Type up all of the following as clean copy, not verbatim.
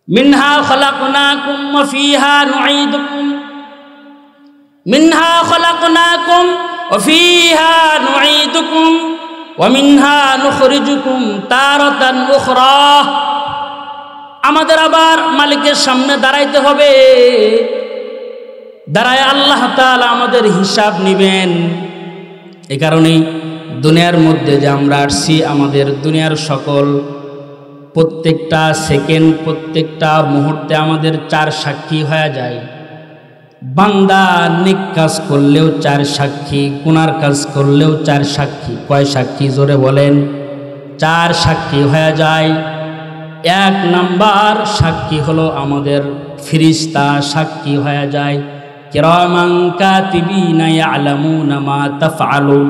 মিনহা খলাকনাকুম ওয়া ফিহা নুঈদুকুম মিনহা খলাকনাকুম ওয়া ফিহা নুঈদুকুম ওয়া মিনহা নুখরিজুকুম তারাতান উখরা। আমাদের আবার মালিকের সামনে দাঁড়াইতে হবে, দাঁড়ায় আল্লাহ তাআলা আমাদের হিসাব নেবেন। এই কারণেই দুনিয়ার মধ্যে যে আমরা আসছি, আমাদের দুনিয়ার সকল প্রত্যেকটা সেকেন্ড, প্রত্যেকটা মুহূর্তে আমাদের চার সাক্ষী হয়ে যায়। বান্দা নেক কাজ করলেও চার সাক্ষী, গুনার কাজ করলেও চার সাক্ষী। কয় সাক্ষী জোরে বলেন? চার সাক্ষী হয়ে যায়। এক নাম্বার সাক্ষী হলো আমাদের ফেরেশতা সাক্ষী হয়ে যায়। কিরামান কাতিবিনা ইয়ালামুনা মা তাফআলুন।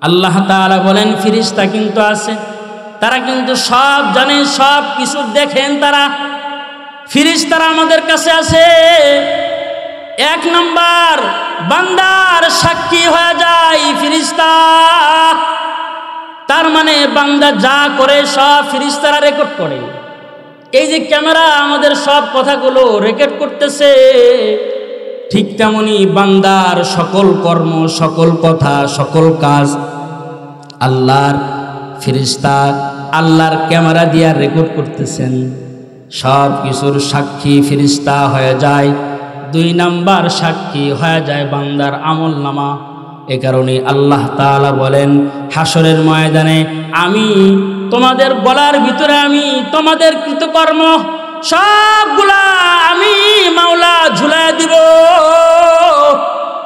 আল্লাহ তাআলা বলেন ফেরেশতা কিন্তু আছে, তারা কিন্তু সব জানে, সব কিছু দেখেন তারা। ফেরেশতারা আমাদের কাছে আছে। এক নাম্বার বান্দার সাক্ষী হয়ে যায় ফেরেশতা। তার মানে বান্দা যা করে সব ফেরেশতারা রেকর্ড করে। এই যে ক্যামেরা আমাদের সব কথাগুলো রেকর্ড করতেছে, ঠিক তেমনি বান্দার সকল কর্ম, সকল কথা, সকল কাজ আল্লাহর ফেরেশতা আল্লাহর ক্যামেরা দিয়ে রেকর্ড করতেছেন। সব কিছুর সাক্ষী ফেরেশতা হয়ে যায়। দুই নাম্বার সাক্ষী হয়ে যায় বান্দার আমল নামা। এ কারণে আল্লাহ তাআলা বলেন হাসরের ময়দানে আমি তোমাদের গলার ভিতরে আমি তোমাদের কৃতকর্ম সবগুলা আমি মাওলা ঝুলায় দিব।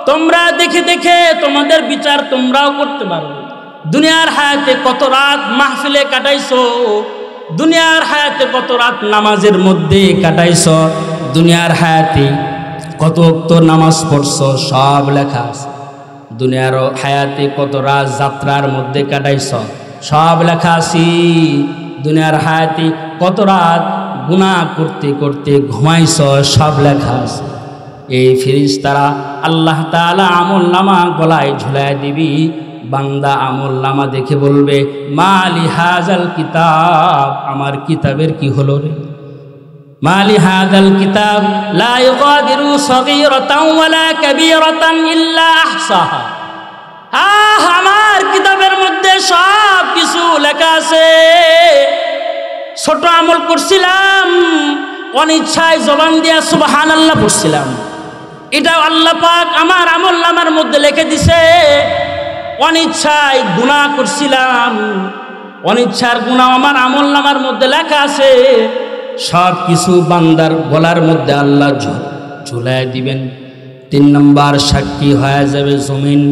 তোমরা দেখে দেখে তোমাদের বিচার তোমরাও করতে পারবে। দুনিয়ার হায়াতে কত রাত মাহফিলে কাটাইছো, দুনিয়ার হায়াতে কত রাত নামাজের মধ্যে কাটাইছো, দুনিয়ার হায়াতে কত ওয়াক্ত নামাজ পড়ছো, সব লেখা আছে। দুনিয়ার হায়াতে কত রাত যাত্রার মধ্যে কাটাইছো, সব লেখা আছে। দুনিয়ার হায়াতে কত রাত গুনাহ করতে করতে ঘুমাইছো, সব লেখা আছে। এই ফেরেশতারা আল্লাহ তাআলা আমল নামা গলায় ঝুলায় দিবি। বান্দা আমল নামা দেখে বলবে মালি হাজাল কিতাব, আমার কিতাবের কি হলো রে? মালি হাজাল কিতাব লা ইউগাদিরু সগীরাতান ওয়ালা কাবীরাতান ইল্লা আহসাহা। আমার কিতাবের মধ্যে সব কিছু লেখা আছে। ছোট আমল করছিলাম, অনিচ্ছায় জবান দিয়া সুবহানাল্লাহ পড়ছিলাম, এটা আল্লাহ পাক আমার আমল নামার মধ্যে লিখে দিছে। অনিচ্ছায় গুনাহ করছিলাম, অনিচ্ছার গুনাহ আমার আমল নামার মধ্যে লেখা আছে। সব কিছু বান্দার গলার মধ্যে আল্লাহ ঝুলায় দিবেন। তিন নম্বর সাক্ষী হয়ে যাবে জমিন।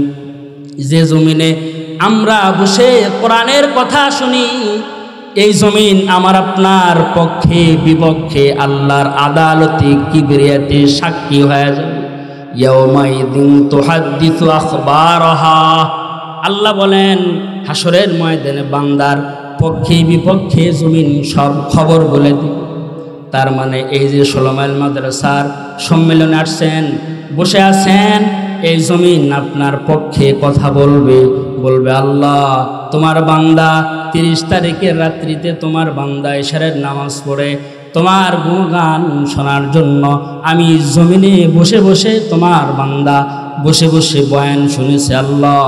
যে জমিনে আমরা বসে কোরআনের কথা শুনি, এই জমিন আমার আপনার পক্ষে বিপক্ষে আল্লাহর আদালতে কিবরিয়াতে সাক্ষী হয়ে যাবে। ইয়াউমাইদিন তুহাদ্দিসু আখবারাহা। আল্লাহ বলেন হাসরের ময়দানে বান্দার পক্ষে বিপক্ষে জমিন সব খবর বলে দিবে। তার মানে এই যে 16 মাইল মাদ্রাসার সম্মেলনে আসছেন, বসে আছেন, এই জমিন আপনার পক্ষে কথা বলবে। বলবে আল্লাহ তোমার বান্দা 30 তারিখের রাত্রিতে তোমার বান্দা ইশারের নামাজ পড়ে তোমার গুণগান শোনার জন্য আমি জমিনে বসে বসে তোমার বান্দা বসে বসে বয়ান শুনেছে। আল্লাহ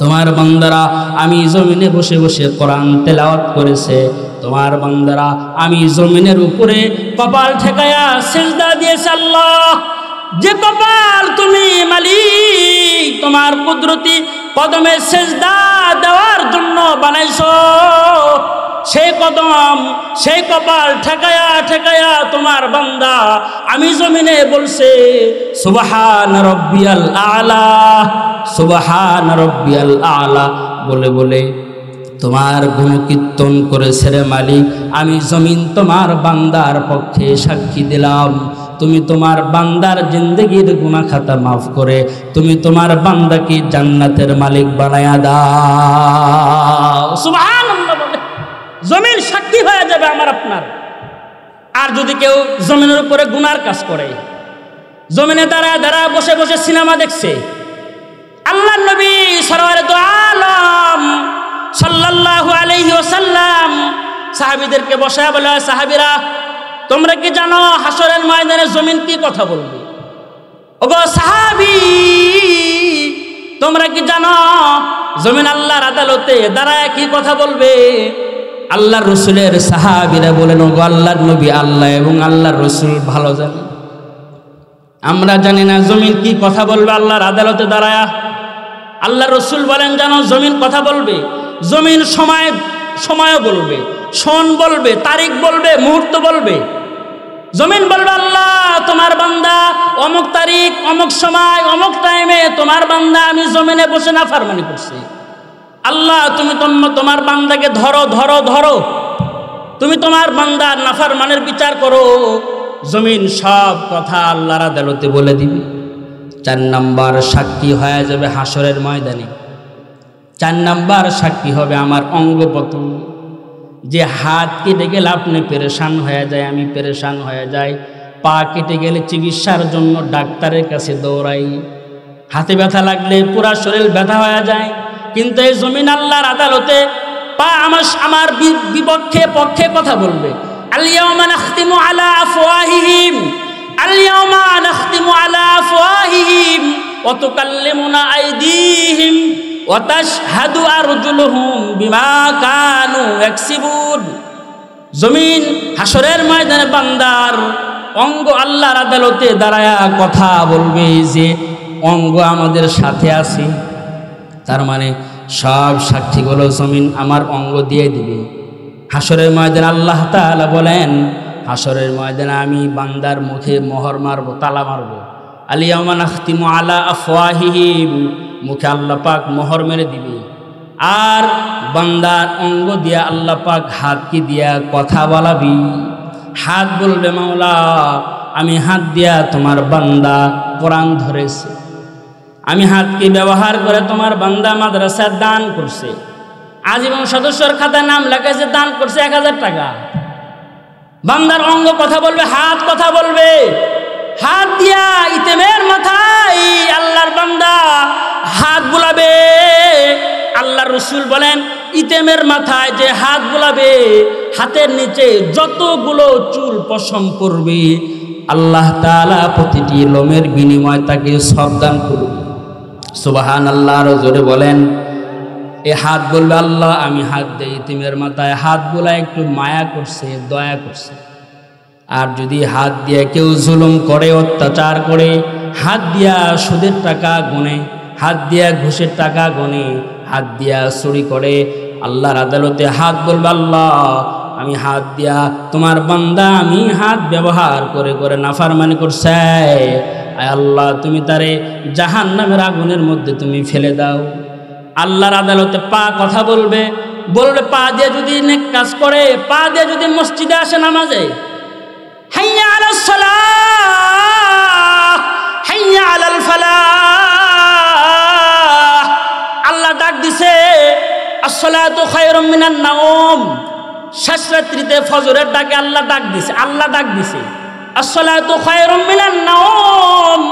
তোমার বান্দারা আমি জমিনে বসে বসে কোরআন তেলাওয়াত করেছে। তোমার বান্দারা আমি জমিনের উপরে কপাল ঠেকায়া সিজদা দিয়েছে। আল্লাহ যে কপাল তুমি মালিক তোমার কুদরতি কদমে সিজদা দেওয়ার জন্য বানাইছো, সেই কদম সেই কপাল ঠেকায়া ঠেকায়া তোমার বান্দা আমি জমিনে বলছে সুবহান রাব্বিয়াল আলা, সুবহান রাব্বিয়াল আলা বলে বলে তোমার গুণকীর্তন করেছে রে মালিক। আমি জমিন তোমার বান্দার পক্ষে সাক্ষী দিলাম। তুমি তোমার বান্দার জিন্দেগির গুনাহ খাতা মাফ করে তুমি তোমার বান্দাকে জান্নাতের মালিক বানায়া দাও। সুবহানাল্লাহ বলে জমিন সাক্ষী হয়ে যাবে আমার আপনার। আর যদি কেউ জমিনের উপরে গুনার কাজ করে, জমিনে দাঁড়ায় দাঁড়ায় বসে বসে সিনেমা দেখছে, আল্লাহর নবী সরওয়ারে দু আলম সাল্লাল্লাহু আলাইহি ওয়াসাল্লাম সাহাবীদেরকে বসায় বলে সাহাবীরা তোমরা কি জানো হাসরের ময়দানে জমিন কি কথা বলবে? ওগো সাহাবী, তোমরা কি জানো জমিন আল্লাহর আদালতে দাঁড়ায় কি কথা বলবে? আল্লাহর রসুলের সাহাবীরা বলেন, ওগো আল্লাহর নবী, আল্লাহ এবং আল্লাহর রসুল ভালো জানে, আমরা জানি না জমিন কি কথা বলবে আল্লাহর আদালতে দাঁড়ায়া। আল্লাহর রসুল বলেন, জানো জমিন কথা বলবে, জমিন সময় বলবে, ক্ষণ বলবে, তারিখ বলবে, মুহূর্ত বলবে। জমিন বলবে, আল্লাহ তোমার বান্দা অমুক তারিখ, অমুক সময়, অমুক টাইমে তোমার বান্দা আমি জমিনে বসে নাফরমানি করছি। আল্লাহ তুমি তোমার বান্দাকে ধরো ধরো ধরো, তুমি তোমার বান্দার নাফরমানের বিচার করো। জমিন সব কথা আল্লাহর আদালতে বলে দিবে। 4 নাম্বার সাক্ষী হয়ে যাবে হাসরের ময়দানে। 4 নাম্বার সাক্ষী হবে আমার অঙ্গ প্রত্যঙ্গ। যে হাত কেটে গেলে আপনি পেরেশান হয়ে যায়, আমি পেরেশান হয়ে যাই। পা কেটে গেলে চিকিৎসার জন্য ডাক্তারের কাছে দৌড়াই। হাতে ব্যথা লাগলে পুরা শরীর ব্যথা হয়ে যায়। কিন্তু এই জমিন আল্লাহর আদালতে পা আমার বিপক্ষে পক্ষে কথা বলবে। আল-ইয়াওমা নাখতিমু আলা আফওয়াহিহিম, আল-ইয়াওমা নাখতিমু আলা আফওয়াহিহিম ওয়া তুকাল্লিমুনা আইদিহিম ওয়া তাশহাদু আরজুলুহুম বিমা কানু ইয়াকসিবুন। জমিন হাসরের ময়দানে বান্দার অঙ্গ আল্লাহর আদালতে দাঁড়ায়া কথা বলবে যে অঙ্গ আমাদের সাথে আছে। তার মানে সব সাক্ষীগুলো জমিন আমার অঙ্গ দিয়ে দিবে। হাসরের ময়দানে আল্লাহ তাআলা বলেন, হাসরের ময়দানে আমি বান্দার মুখে মোহর মারবো, তালা মারবো। আল-ইয়াওমা নাখতিমু আলা আফওয়াহিহিম, মুখে আল্লাহ পাক মোহর মেরে দিবে। আর বান্দার অঙ্গ দিয়া আল্লাহ পাক হাত কি দিয়া কথা বলাবি। হাত বলবে, মাওলা আমি হাত দিয়া তোমার বান্দা কোরআন ধরেছে, আমি হাতকে ব্যবহার করে তোমার বান্দা মাদ্রাসায় দান করছে, আজীবন সদস্যর খাতায় নাম লেখাছে, দান করছে 1000 টাকা। বান্দার অঙ্গ কথা বলবে, হাত কথা বলবে। হাত দিয়া ইতেমের মাথায় আল্লাহর বান্দা হাত বুলাবে। আল্লাহর রসুল বলেন, ইতেমের মাথায় যে হাত বুলাবে, হাতের নিচে যতগুলো চুল পশম করবে আল্লাহ তাআলা প্রতিটি লোমের বিনিময় তাকে সব দান করবে। সুবহানাল্লাহ। আরো জোরে বলেন। এ হাত বলবে, আল্লাহ আমি হাত দেই ইতিমের মাথায়, হাত বলা একটু মায়া করছে, দয়া করছে। আর যদি হাত দিয়ে কেউ জুলুম করে, অত্যাচার করে, হাত দিয়া সুদের টাকা গনে, হাত দিয়া ঘুষের টাকা গনে, হাত দিয়া চুরি করে, আল্লাহর আদালতে হাত বলবে, আল্লাহ আমি হাত দিয়া তোমার বান্দা আমি হাত ব্যবহার করে করে নাফরমানি করছে, আয় আল্লাহ তুমি তারে জাহান্নামের আগুনের মধ্যে তুমি ফেলে দাও। আল্লাহর আদালতে পা কথা বলবে, বলবে পা দিয়ে যদি নেক কাজ করে, পা দিয়ে যদি মসজিদে আসে নামাজে, হাইয়া আলাস সালাহ হাইয়া আলাল ফালাহ, আল্লাহ ডাক দিছে আসসালাতু খায়রুম মিনান নাওম। শেষ রাত্রিতে ফজরের ডাকে আল্লাহ ডাক দিছে, আল্লাহ ডাক দিছে আসসালাতু খায়রুম মিনান নাওম।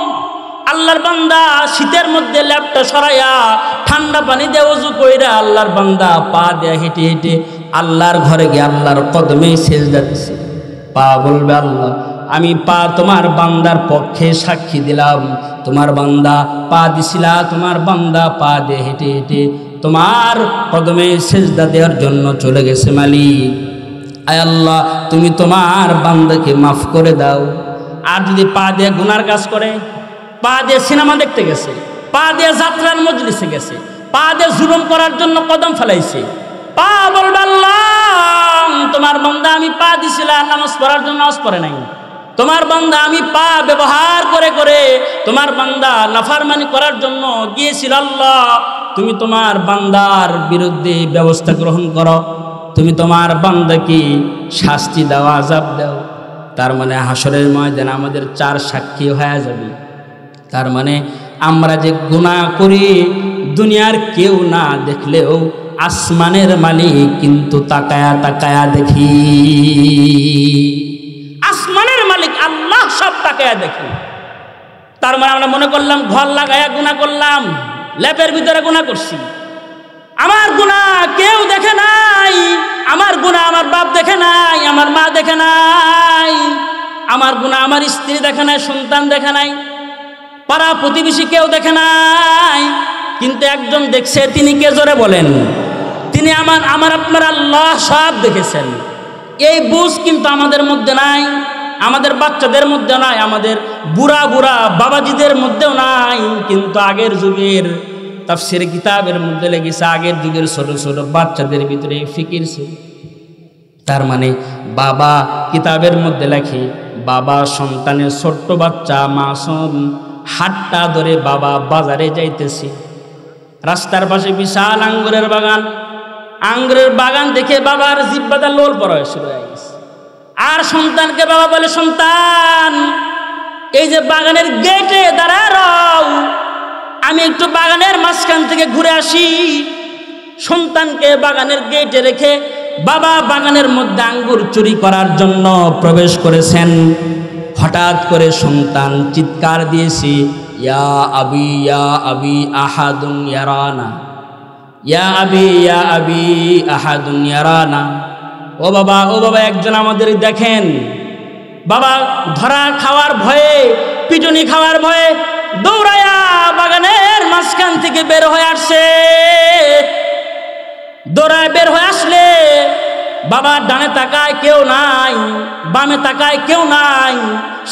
আল্লাহর বান্দা শীতের মধ্যে ল্যাপটা সরাইয়া ঠান্ডা পানি দিয়ে ওযু কইরা আল্লাহর বান্দা পা দিয়ে হেঁটে হেঁটে আল্লাহর ঘরে গিয়ে আল্লাহর কদমে সেজদা দিছে। পা বলবে, আল্লাহ আমি পা তোমার বান্দার পক্ষে সাক্ষী দিলাম, তোমার বান্দা পা দিছিলা, তোমার বান্দা পা দিয়ে হেঁটে হেঁটে তোমার কদমে সেজদা দেওয়ার জন্য চলে গেছে। মালিক আয় আল্লাহ তুমি তোমার বান্দাকে মাফ করে দাও। আর যদি পা দিয়ে গুনার কাজ করে, পা দিয়ে সিনেমা দেখতে গেছে, পা দিয়ে যাত্রার মজলিসে গেছে, পা দিয়ে জুলুম করার জন্য কদম ফেলাইছে, পা বলবে, আল্লাহ তোমার বান্দা আমি পা দিছিলাম নামাজ পড়ার জন্য, নামাজ পড়ে নাই। তোমার বান্দা আমি পা ব্যবহার করে করে তোমার বান্দা নাফরমানি করার জন্য গিয়েছিল, আল্লাহ তুমি তোমার বান্দার বিরুদ্ধে ব্যবস্থা গ্রহণ করো, তুমি তোমার বান্দাকে শাস্তি দাও, আযাব দাও। তার মানে হাসরের ময়দানে আমাদের 4 সাক্ষী হয়ে যাবে। তার মানে আমরা যে গুনাহ করি দুনিয়ার কেউ না দেখলেও আসমানের মালিক কিন্তু তাকায়া তাকায়া দেখি। আসমানের মালিক আল্লাহ সব তাকায়া দেখি। তার মানে আমরা মনে করলাম ঘর লাগায়া গুনাহ করলাম, ল্যাপের ভিতরে গুনাহ করছি, আমার গুনাহ কেউ দেখে নাই, আমার গুনাহ আমার বাপ দেখে নাই, আমার মা দেখে নাই। আমার গুনাহ আমার স্ত্রী দেখে নাই, সন্তান দেখে নাই, পাড়া প্রতিবেশী কেউ দেখে নাই, কিন্তু একজন দেখছে। তিনি কে? জোরে বলেন। তিনি আমার আপনার আল্লাহ সব দেখেছেন। এই বুঝ কিন্তু আমাদের মধ্যে নাই, আমাদের বাচ্চাদের মধ্যে নাই, আমাদের বুড়া বুড়া বাবাজিদের মধ্যেও নাই। কিন্তু আগের যুগের তাফসীর কিতাবের মধ্যে লেগেছে, আগের যুগের ছোট ছোট বাচ্চাদের ভিতরে ফিকির ছিল। তার মানে বাবা কিতাবের মধ্যে লেখে, বাবা সন্তানের ছোট্ট বাচ্চা মাসুম হাতটা ধরে বাবা বাজারে যাইতেছে, রাস্তার পাশে বিশাল আঙ্গুরের বাগান, আঙ্গুরের বাগান দেখে বাবার জিহ্বাটা লোল পড়া শুরু হয়ে গেছে। আর সন্তানকে বাবা বলে, সন্তান এই যে বাগানের গেটে দাঁড়াও, আমি একটু বাগানের মাঝখান থেকে ঘুরে আসি। সন্তানকে বাগানের গেটে রেখে বাবা বাগানের মধ্যে আঙ্গুর চুরি করার জন্য প্রবেশ করেছেন। হঠাৎ করে সন্তান চিৎকার দিয়েছে, ইয়া আবি আহাদুন ইয়ারানা, ইয়া আবি আহাদুন ইয়ারানা। ও বাবা একজন আমাদের দেখেন। বাবা ধরা খাওয়ার ভয়ে, পিটুনি খাওয়ার ভয়ে দৌড়ায়া বাগানের মাঝখান থেকে বের হয়ে আসছে। দৌড়ায় বের হয়ে আসলে বাবা ডানে তাকায় কেউ নাই, বামে তাকায় কেউ নাই,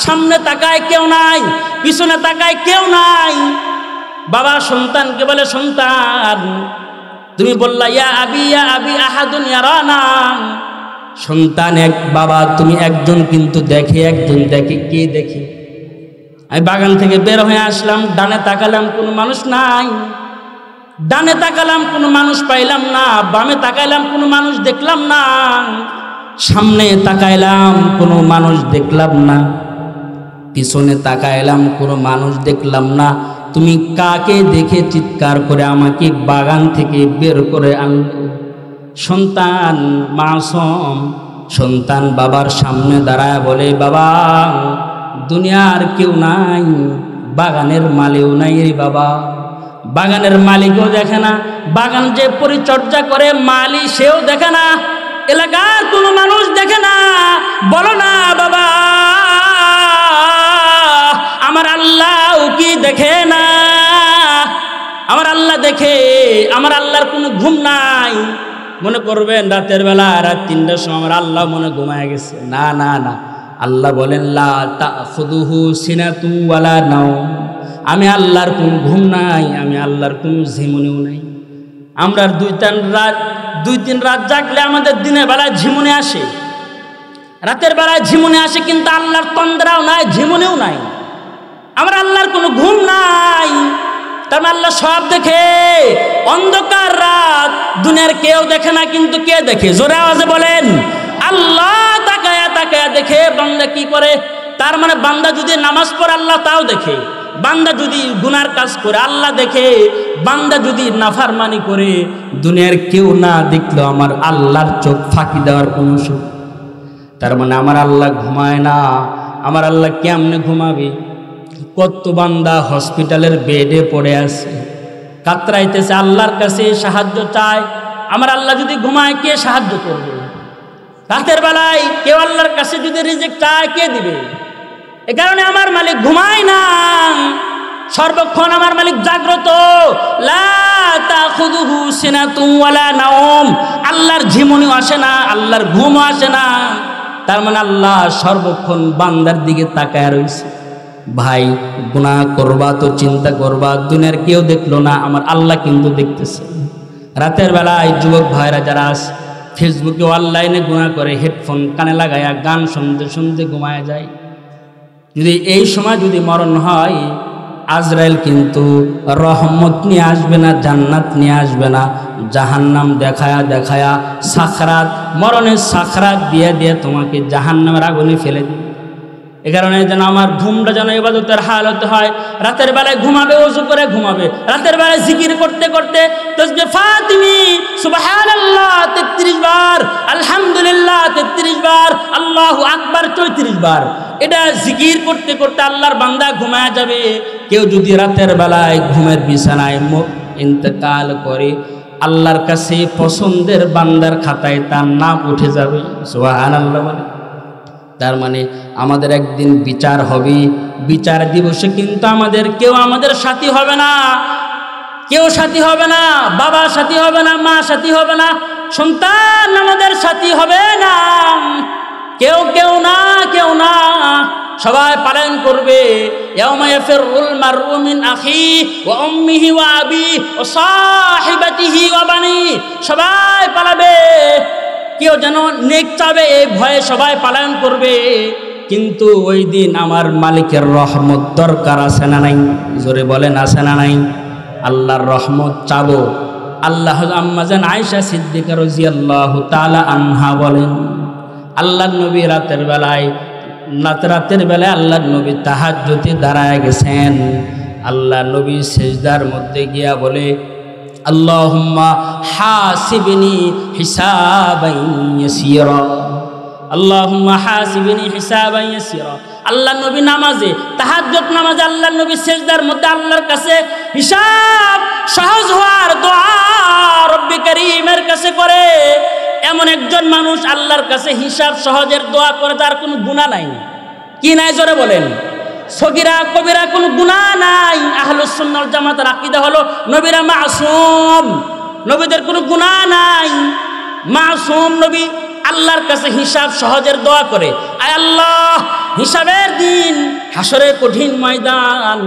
সামনে তাকায় কেউ নাই, পিছনে তাকায় কেউ নাই। বাবা সন্তানকে বলে, সন্তান তুমি বললা ইয়া আবি আহাদুন ইয়ারানা। সন্তান এক, বাবা তুমি একজন কিন্তু দেখে, একজন দেখে। কে দেখে? আমি বাগান থেকে বের হয়ে আসলাম, ডানে তাকালাম কোনো মানুষ নাই, ডানে তাকালাম কোনো মানুষ পাইলাম না, বামে তাকাইলাম কোনো মানুষ দেখলাম না, সামনে তাকাইলাম কোনো মানুষ দেখলাম না, পিছনে তাকাইলাম কোনো মানুষ দেখলাম না। তুমি কাকে দেখে চিৎকার করে আমাকে বাগান থেকে বের করে আনলে? সন্তান মাসুম, সন্তান বাবার সামনে দাঁড়ায় বলে, বাবা দুনিয়ার কেউ নাই, বাগানের মালিও নাই রে বাবা। বাগানের মালিকও দেখে না, বাগান যে পরিচর্যা করে মালি সেও দেখে না, এলাকার কোনো মানুষ দেখে না। বলো না বাবা, আমার আল্লাহ কি দেখে না? আমার আল্লাহ দেখে। আমার আল্লাহর কোনো ঘুম নাই। মনে করবেন রাতের বেলা রাত 3টার সময় আমার আল্লাহ মনে ঘুমায় গেছে। না না না, আল্লাহ বলেন লা তাখুযুহু সিনাতু ওয়ালা নাওম। আমি আল্লাহর কোনো ঘুম নাই, আমি আল্লাহর কোনো ঝিমুনিও নাই। আমরা 2-3 রাত জাগলে আমাদের দিনের বেলায় ঝিমুনি আসে, রাতের বেলায় ঝিমুনি আসে, কিন্তু আল্লাহর তন্দ্রাও নাই, ঝিমুনিও নাই। আমার আল্লাহর কোনো ঘুম নাই। তার আল্লাহ সব দেখে। অন্ধকার রাত, দুনিয়ার কেউ দেখে না, কিন্তু কে দেখে? জোরে আওয়াজে বলেন, আল্লাহ তাকায়া তাকায়া দেখে বান্দা কি করে। তার মানে বান্দা যদি নামাজ পড়ে আল্লাহ তাও দেখে, বান্দা যদি গুনার কাজ করে আল্লাহ দেখে, বান্দা যদি নাফরমানি করে দুনিয়ার কেউ না দেখলেও আমার আল্লাহর চোখ ফাঁকি দেওয়ার কোনো সুখ। তার মানে আমার আল্লাহ ঘুমায় না। আমার আল্লাহ কেমনে ঘুমাবে? কত বান্দা হসপিটালের বেডে পড়ে আছে, কাতরাইতেছে, আল্লাহর কাছে সাহায্য চায়। আমার আল্লাহ যদি ঘুমায় কে সাহায্য করবে? রাতের বেলায় কেউ আল্লাহর কাছে যদি রিজিক চায় কে দিবে? এ কারণে আমার মালিক ঘুমায় না, সর্বক্ষণ আমার মালিক জাগ্রত। লা তাখুযুহু সিনাতুন ওয়ালা নাওম। আল্লাহর ঝিমুনিও আসে না, আল্লাহর ঘুমও আসে না। তার মানে আল্লাহ সর্বক্ষণ বান্দার দিকে তাকায় রয়েছে। ভাই গুনাহ করবা তো চিন্তা করবা, দুনিয়ার কেউ দেখলো না, আমার আল্লাহ কিন্তু দেখতেছে। রাতের বেলায় যুবক ভাইরা যারা আছে ফেসবুকে অনলাইনে গুনাহ করে, হেডফোন কানে লাগায়া গান শুনতে শুনতে ঘুমায় যায়। যদি এই সময় যদি মরণ হয়, আজরাইল কিন্তু রহমত নিয়ে আসবে না, জান্নাত নিয়ে আসবে না, জাহান্নাম দেখায়া দেখায়া সাখরাত, মরণের সাখরাত দিয়ে দিয়ে তোমাকে জাহান্নামের আগুনে ফেলে দিবে। এ কারণে যেন আমার ঘুমটা যেন ইবাদতের হালতে হয়। রাতের বেলায় ঘুমাবে, ওযু করে ঘুমাবে, রাতের বেলায় জিকির করতে করতে তাসবিহ ফাতিমি সুবহানাল্লাহ 33 বার, আলহামদুলিল্লাহ 33 বার, আল্লাহু আকবার 34 বার। এটা জিকির করতে করতে আল্লাহর বান্দা ঘুমায়া যাবে। কেউ যদি রাতের বেলায় ঘুমের বিছানায় ইন্তেকাল করে, আল্লাহর কাছে পছন্দের বান্দার খাতায় তার নাম উঠে যাবে। সুবহানাল্লাহ বলে তার মানে আমাদের একদিন বিচার হবে, বিচার দিবসে কিন্তু কেউ আমাদের সাথী হবে না, কেউ সাথী হবে না, বাবা সাথী হবে না, মা সাথী হবে না, সন্তান আমাদের সাথী হবে না, কেউ না, সবাই পালন করবে। ইয়াউমা ইয়াফিরুল মারউ মিন আখিহি ওয়া উম্মিহি ওয়া আবিহি ওয়া সাহিবাতিহি ওয়া বানি, সবাই পালাবে। কেউ যেন নেক চাবে এই ভয়ে সবাই পালন করবে। কিন্তু ওই দিন আমার মালিকের রহমত দরকার আছে না নাই? জোরে বলেন আছে না নাই? আল্লাহর রহমত চাবো। আল্লাহ আম্মাজান আয়েশা সিদ্দিকা রাদিয়াল্লাহু তাআলা আনহা বলেন, আল্লাহর নবী রাতের বেলায় আল্লাহর নবী তাহাজ্জুদে দাঁড়ায় গেছেন। আল্লাহর নবী সিজদার মধ্যে গিয়া বলে, আল্লাহুম্মা হাসিবনি হিসাবান ইয়াসীরা, আল্লাহুম্মা হাসিবনি হিসাবান ইয়াসীরা। আল্লাহর নবী নামাজে, তাহাজ্জুদ নামাজে আল্লাহর নবী সিজদার মধ্যে আল্লাহর কাছে হিসাব সহজ হওয়ার দোয়া রব্বি কারীমের কাছে করে। এমন একজন মানুষ আল্লাহর কাছে হিসাব সহজের দোয়া করে, তার কোনো গুনাহ নাই। কি নাই জোরে বলেন? সগীরা কবিরা কোনো গুনাহ নাই। আহলুস সুন্নাহ ওয়াল জামাতের আকীদা হলো নবীরা মাসুম, নবীদের কোনো গুনাহ নাই, মাসুম নবী আল্লাহর কাছে হিসাব সহজের দোয়া করে। আয় আল্লাহ, হিসাবের দিন, হাসরের কঠিন ময়দান,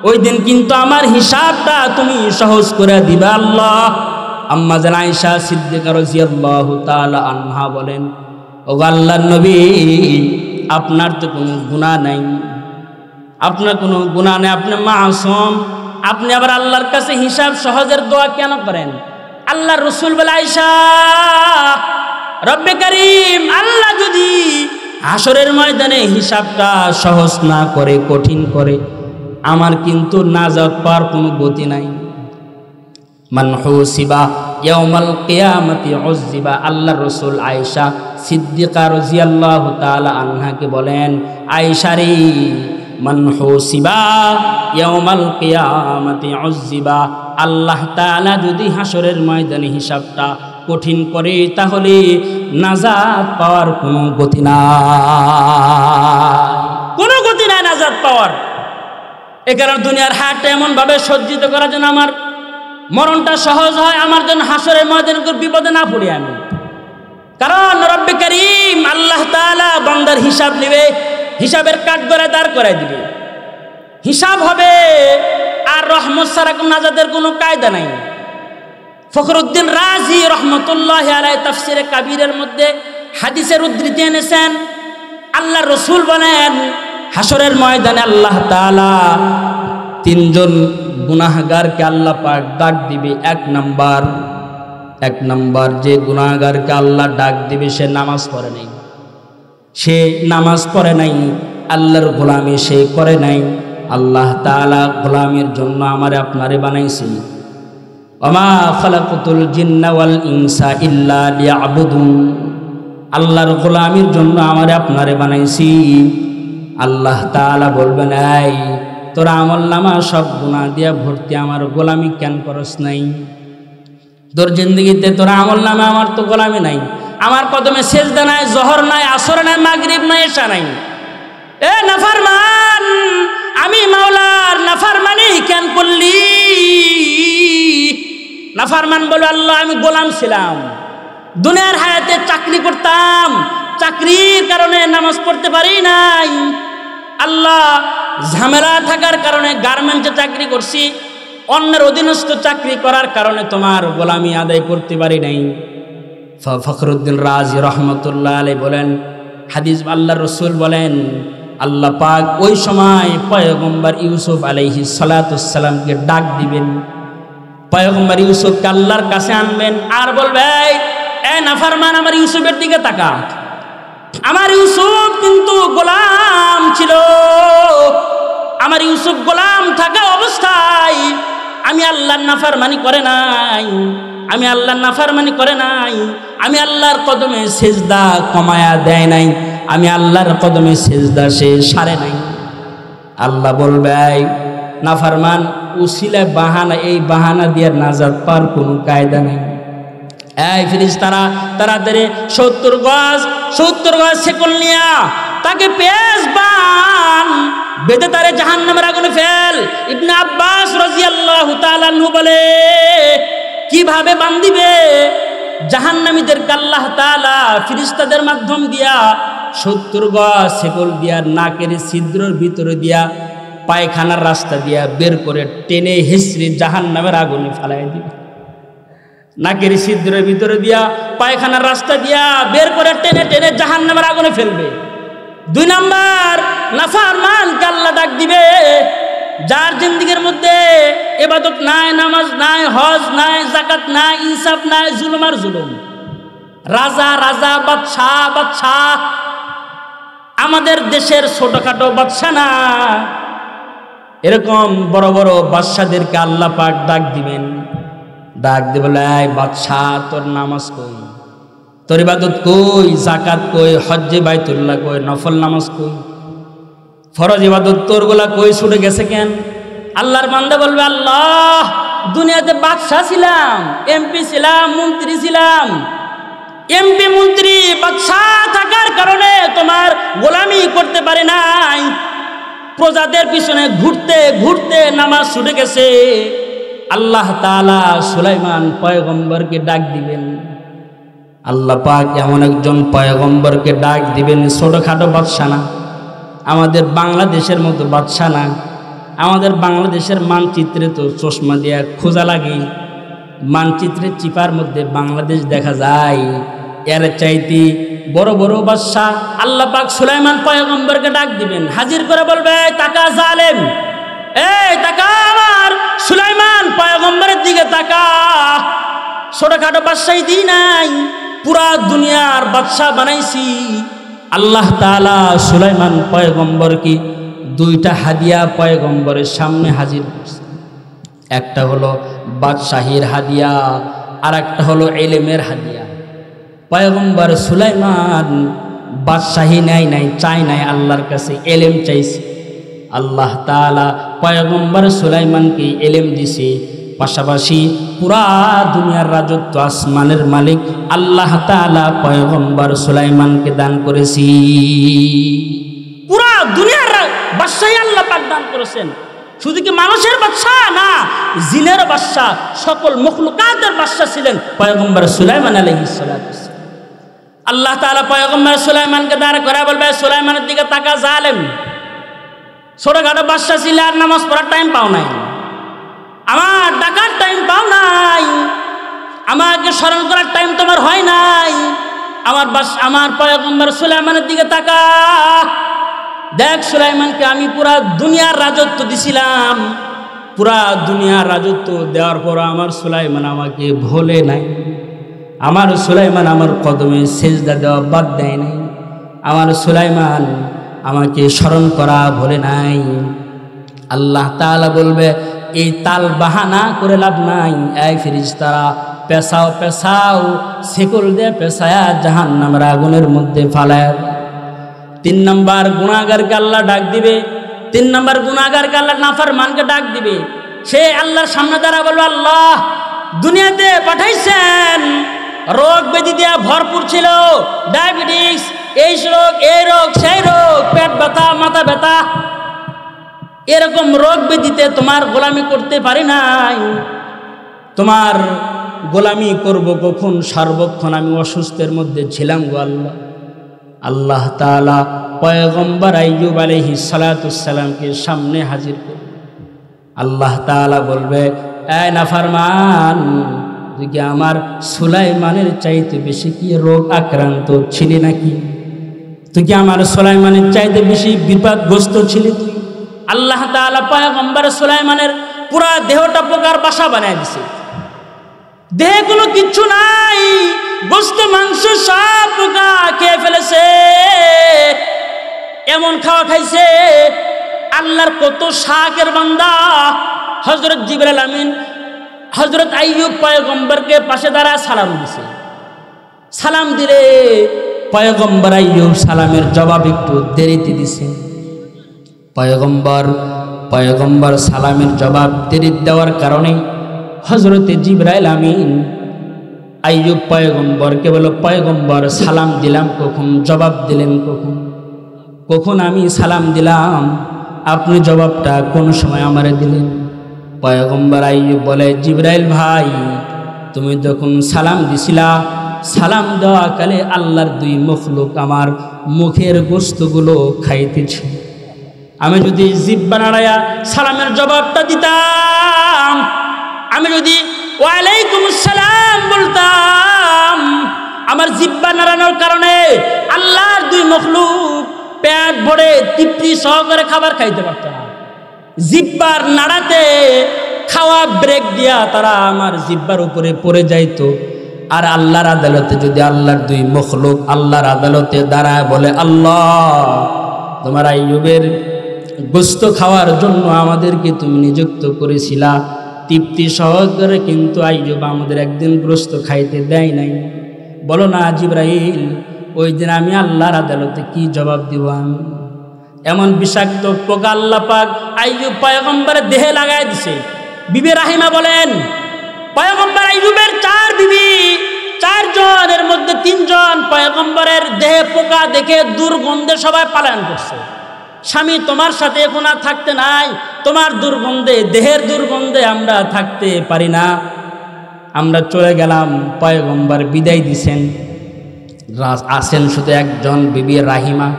ওই দিন কিন্তু আমার হিসাবটা তুমি সহজ করে দিবা আল্লাহ। আম্মা জান আয়েশা সিদ্দিকা রাদিয়াল্লাহু তাআলা আনহা বলেন, ও আল্লাহর নবী, আপনার তো কোনো গুনাহ নাই, আপনার কোনো গুনাহ নেই, আপনি মাসুম, আপনি আবার আল্লাহর কাছে হিসাব সহজের দোয়া কেন করেন? আল্লাহর রাসূল বলে, আয়েশা, রব্বে কারীম আল্লাহ যদি হাসরের ময়দানে হিসাবটা সহজ না করে, কঠিন করে, আমার কিন্তু নাজাত পাওয়ার কোনো গতি নাই। মান হুসিবা ইয়াউমাল কিয়ামাতি উযিবা। আল্লাহর রাসূল আয়েশা সিদ্দিকা রাদিয়াল্লাহু তাআলা আনহাকে বলেন, আয়েশা রে, মান হুসিবা ইয়াউমাল কিয়ামাতি উযিবা। আল্লাহ তাআলা যদি হাসরের ময়দানে হিসাবটা কঠিন করে, তাহলে নাজাত পাওয়ার কোনো গতি নাই, কোনো গতি নাই নাজাত পাওয়ার। এ কারণে দুনিয়ার হায়াতটা এমনভাবে সজ্জিত করা যেন আমার মরণটা সহজ হয়, আমার জন্য হাসরের ময়দানে বিপদে না পড়ি আমি। কারণ রব্বে কারীম আল্লাহ তাআলা বান্দার হিসাব নেবে, হিসাবের কাঠগড়ায় দাঁড় করায় দিবে, হিসাব হবে। আর রহমত ছাড়া নাজাতের কোনো কায়দা নাই। ফখরুদ্দিন রাজি রহমতুল্লাহ আলাইহি তাফসিরে কাবীরের মধ্যে হাদিসের উদ্ধৃতি এনেছেন। আল্লাহর রাসূল বলেন, হাসরের ময়দানে আল্লাহ তাআলা তিনজন গুনাহগারকে আল্লাহ পাক ডাক দিবে। এক নাম্বার যে গুনাহগারকে আল্লাহ ডাক দিবে, সে নামাজ পড়ে নাই, আল্লাহর গোলামি সে করে নাই। আল্লাহ তাআলা গোলামের জন্য আমারে আপনারে বানাইছি। ওমা খালাকাতুল জিন্না ওয়াল ইনসা ইল্লা লিয়াবুদুন। আল্লাহর গোলামির জন্য আমারে আপনারে বানাইছি। আল্লাহ তাআলা বলবেন, এই তোরা আমলনামা সব গুনাহ দিয়া ভর্তি, আমার গোলামি কেন করস নাই? তোর জিন্দগিতে তোরা আমলনামা, আমার তো গোলামি নাই, আমার কদমে সেজদা নাই, জোহর নাই, আসর নাই, মাগরিব নাই, এশা নাই। এ নাফরমান, আমি মাওলার নাফরমানি কেন করলি? নাফরমান বলে, আল্লাহ আমি গোলাম ছিলাম, দুনিয়ার হায়াতে চাকরি করতাম, চাকরির কারণে নামাজ পড়তে পারি নাই। আল্লাহ ঝামেলা থাকার কারণে গার্মেন্টসে চাকরি করছি, অন্যের অধীনস্থ চাকরি করার কারণে তোমার গোলামি আদায় করতে পারি নাই। ফখরুদ্দিন রাজি রহমতুল্লাহ আলাইহি বলেন, হাদিস আল্লাহর রাসূল বলেন, আল্লাহ পাক ওই সময় পয়গম্বর ইউসুফ আলাইহিস সালাতুস সালামকে ডাক দিবেন। পয়গম্বর ইউসুফকে আল্লাহর কাছে আনবেন আর বলবে, এ নাফরমান, আমার ইউসুফের দিকে তাকা, আমার ইউসুফ কিন্তু গোলাম ছিল, আমার ইউসুফ গোলাম থাকা অবস্থায় আমি আল্লাহর নাফরমানি করে নাই, আমি আল্লাহর কদমে সেজদা কমায়া দেয় নাই, আমি আল্লাহর কদমে সেজদা সে সারে নাই। আল্লাহ বলবে, নাফরমান, উসিলা বাহানা, এই বাহানা দিয়ে নাজাত পাওয়ার কোনো কায়দা নাই। এই ফেরেশতারা তাড়াতাড়ি 70 গজ সেকল নিয়া তাকে পেশ বান বেঁধে তারে জাহান্নামের আগুনে ফেল। ইবনে আব্বাস রাদিয়াল্লাহু তাআলা আনহু বলে, কিভাবে বান্ধিবে? জাহান্নামীদেরকে আল্লাহ তাআলা ফেরেশতাদের মাধ্যম দিয়া 70 গজ শেকল দিয়া নাকের ছিদ্রের ভিতরে দিয়া পায়খানার রাস্তা দিয়া বের করে টেনে হিসড়ে জাহান্নামের আগুনে ফেলাই দিবে। নাকের ছিদ্রের ভিতরে দিয়া পায়খানার রাস্তা দিয়া বের করে টেনে টেনে জাহান্নামের আগুনে ফেলবে। 2 নাম্বার, নাফরমানকে আল্লাহ ডাক দিবে, যার জিন্দেগির মধ্যে ইবাদত নাই, নামাজ নাই, হজ নাই, যাকাত নাই, ইনসাফ নাই, জুলুম আর জুলুম। রাজা রাজা, বাদশাহ বাদশাহ, আমাদের দেশের ছোটখাটো বাদশাহ না, এরকম বড় বড় বাদশাদেরকে আল্লাহ পাক ডাক দিবেন। ডাক দিয়ে বলে, এই বাদশাহ, তোর নামাজ কই, তোর ইবাদত কই, যাকাত কই, হজ্জে বাইতুল্লাহ কই, নফল নামাজ কই, ফরজ ইবাদত তোরগুলা কই, ছুটে গেছে কেন? আল্লাহর বান্দা বলবে, আল্লাহ, দুনিয়াতে বাদশাহ ছিলাম, এমপি ছিলাম, মন্ত্রী ছিলাম, এমপি মন্ত্রী বাদশাহ থাকার কারণে তোমার গোলামি করতে পারে নাই, প্রজাদের পিছনে ঘুরতে ঘুরতে নামাজ ছুটে গেছে। আল্লাহ তাআলা সুলাইমান পয়গম্বরকে ডাক দিবেন। আল্লাহ পাক এমন একজন পয়গম্বরকে ডাক দিবেন, ছোটখাটো বাদশা না, আমাদের বাংলাদেশের মতো বাদশা না। আমাদের বাংলাদেশের মানচিত্রে তো চশমা দিয়া খোঁজা লাগে, মানচিত্রের চিপার মধ্যে বাংলাদেশ দেখা যায়। এর চাইতে বড় বড় বাদশা আল্লাহ পাক সুলাইমান পয়গম্বরকে ডাক দিবেন, হাজির করে বলবে, তাকা জালেম, এই তাকা, আমার সুলাইমান পয়গম্বরের দিকে তাকা। ছোটখাটো বাদশাই দিই নাই, পুরা দুনিয়ার বাদশা বানাইছি। আল্লাহ তাআলা সুলাইমান পয়গম্বরকে 2টা হাদিয়া পয়গম্বরের সামনে হাজির করছে। একটা হলো বাদশাহীর হাদিয়া, আর একটা হলো ইলমের হাদিয়া। পয়গম্বর সুলাইমান বাদশাহী নাই নাই, চাই নাই, আল্লাহর কাছে ইলম চাইছে। আল্লাহ তাআলা পয়গম্বর সুলাইমানকে ইলম দিছে, পাশাপাশি পুরা দুনিয়ার রাজত্ব আসমানের মালিক আল্লাহ তাআলা পয়গম্বর সুলাইমানকে দান করেছি। পুরা দুনিয়ার বাদশাহী আল্লাহ পাক দান করেছেন। শুধু কি মানুষের বাদশা না, জিনের বাদশা, সকল মখলুকাতের বাদশা ছিলেন পয়গম্বর সুলাইমান আলাইহিস সালাতু। আল্লাহ তাআলা পয়গম্বর সুলাইমানকে দাঁড় করে বলবে, সুলাইমানের দিকে তাকা জালেম, ছোটখাটো বাদশা ছিল, আর নামাজ পড়ার টাইম পাও নাই, আমার ডাকার টাইম পাও নাই, আমাকে স্মরণ করার টাইম তোমার হয় নাই। আমার পয়গম্বর সুলাইমানের দিকে তাকা, দেখ সুলাইমানকে আমি পুরা দুনিয়ার রাজত্ব দিছিলাম, পুরা দুনিয়ার রাজত্ব দেওয়ার পর আমার সুলাইমান আমাকে ভোলে নাই, আমার সুলাইমান আমার কদমে সেজদা দেওয়া বাদ দেয় নাই, আমার সুলাইমান আমাকে স্মরণ করা ভোলে নাই। আল্লাহ তাআলা বলবে, এই তাল বাহানা করে লাভ নাই, এই ফেরেশতারা পেশাও পেশাও, শেকল দিয়ে পেশায়া জাহান্নামের আগুনের মধ্যে ফালায়। 3 নাম্বার গুনাহগারকে আল্লাহ ডাক দিবে, 3 নাম্বার গুনাহগারকে আল্লাহ নাফরমানকে ডাক দিবে। সে আল্লাহর সামনে দাঁড়া বলবে, আল্লাহ দুনিয়াতে পাঠাইছেন, রোগ ব্যাধি দিয়া ভরপুর ছিল, ডায়াবেটিস, এই রোগ, এই রোগ, সেই রোগ, পেট ব্যথা, মাথা ব্যথা, এরকম রোগ ব্যাধিতে তোমার গোলামি করতে পারি নাই, তোমার গোলামি করব কখন, সর্বক্ষণ আমি অসুস্থের মধ্যে ছিলাম গো আল্লাহ। আল্লাহ তাআলা পয়গম্বর আইয়ুব আলাইহিস সালাতুস সালামকে সামনে হাজির করে আল্লাহ তাআলা বলবে, এই নাফরমান, তুই কি আমার সুলাইমানের চাইতে বেশি কি রোগ আক্রান্ত ছিলি নাকি? তুই কি আমার সুলাইমানের চাইতে বেশি বিপদগ্রস্ত ছিলি তুই? আল্লাহ তাআলা পয়গম্বর সুলাইমানের পুরা দেহটা পোকার বাসা বানায় দিছে, দেহে কোনো কিচ্ছু নাই, গোস্ত মাংস সব পোকা খেয়ে ফেলেছে। এমন খাওয়া খাইছে, আল্লাহর কত শাকের বান্দা হযরত জিবরাইল আমিন হযরত আইয়ুব পয়গম্বরকে পাশে দাঁড়ায় সালাম দিছে। সালাম দিলে পয়গম্বর আইয়ুব সালামের জবাব একটু দেরিতে দিছে। পয়গম্বর সালামের জবাব দেরি দেওয়ার কারণে হযরতে জিবরাইল আমিন আইয়ুব পয়গম্বরকে বলল, পয়গম্বর সালাম দিলাম কখন, জবাব দিলেন কখন? কখন আমি সালাম দিলাম, আপনি জবাবটা কোন সময় আমারে দিলেন? পয়গম্বর আইয়ুব বলে, জিবরাইল ভাই, তুমি যখন সালাম দিছিলা, সালাম দেওয়া কালে আল্লাহর দুই মখলুক আমার মুখের গোস্তগুলো খাইতেছে। আমি যদি জিহ্বা নাড়ায়া সালামের জবাবটা দিতাম, আমি যদি ওয়ালাইকুম আসসালাম বলতাম, আমার জিহ্বা নাড়ানোর কারণে আল্লাহর দুই মখলুক পেট ভরে তৃপ্তি সহকারে খাবার খাইতে পারত না। জিহ্বার নাড়াতে খাওয়া ব্রেক দিয়া তারা আমার জিহ্বার উপরে পড়ে যাইতো। আর আল্লাহর আদালতে যদি আল্লাহর দুই মখলুক আল্লাহর আদালতে দাঁড়ায় বলে, আল্লাহ, তোমার আইয়ুবের গোস্ত খাওয়ার জন্য আমাদেরকে তুমি নিযুক্ত করেছিলা তৃপ্তি সহকারে, কিন্তু আইয়ুব আমাদের একদিন গোস্ত খাইতে দেয় নাই। বলো না জিবরাইল, ওই দিন আমি আল্লাহর আদালতে কি জবাব দিব? আমি এমন বিষাক্ত পোকা আল্লাহ পাক আইয়ুব পয়গম্বরের দেহে লাগাই দিছে। বিবি রাহিমা বলেন, পয়গম্বর আইয়ুবের 4 বিবি, 4 জনের মধ্যে 3 জন পয়গম্বরের দেহে পোকা দেখে দুর্গন্ধে সবাই পালায়ন করছে। স্বামী, তোমার সাথে এখন আর থাকতে নাই, তোমার দুর্গন্ধে, দেহের দুর্গন্ধে আমরা থাকতে পারি না, আমরা চলে গেলাম। পয়গম্বর বিদায় দিছেন, আসেন শুধু একজন বিবি রাহিমা।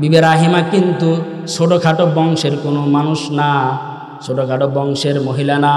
বিবি রাহিমা কিন্তু ছোটোখাটো বংশের কোনো মানুষ না, ছোটোখাটো বংশের মহিলা না।